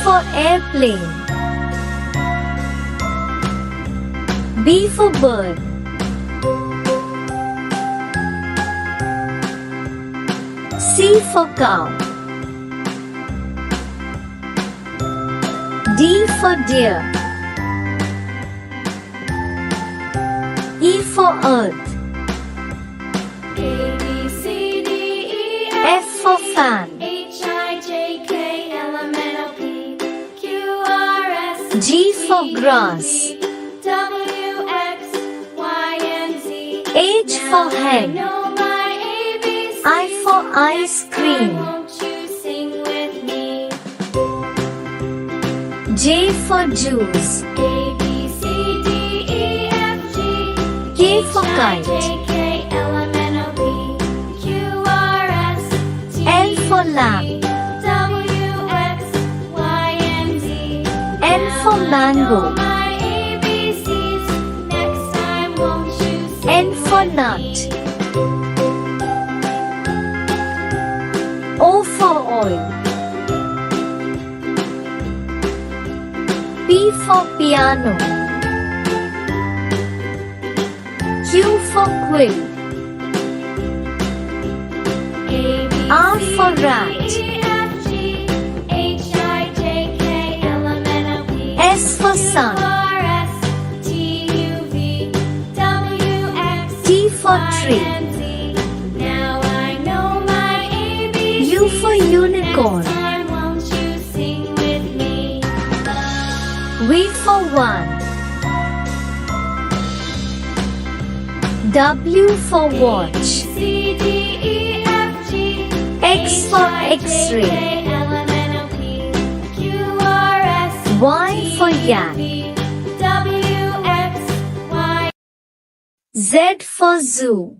for airplane. B for bird. C for cow. D for deer. E for earth. A, B, C, D, E, F for fan. H, I, J, K, L, M, N, O, P, Q, R, S, G for grass. W, X, Y, and Z. H for I hen. know my ABCs. I for ice cream. Won't you sing with me? J for juice. A, B, C, D, E, F, G. K for H, I, kite. J, K, L, M, N, O, P, Q, R, S, T, L for U, lamb. V, W, X, Y, and Z. N for mango. My ABCs. Next time, won't you sing N for with nut. me? O for oil. P for piano. Q for quill. A, B, R C, for D, rat. E, F, G, H, I, J, K, L, M, N, O, P, S for Q, sun. R, S, T, U, V, W, X, T for Y, tree. and Z. Now I know my ABCs. U for unicorn. Next time, won't you sing with me? V for one. W for watch. C, D, E, F, G, X for X-ray. K, L, M, N, O, P, Q, R, S, Y for yak. V, W, X, Y. Z for zoo.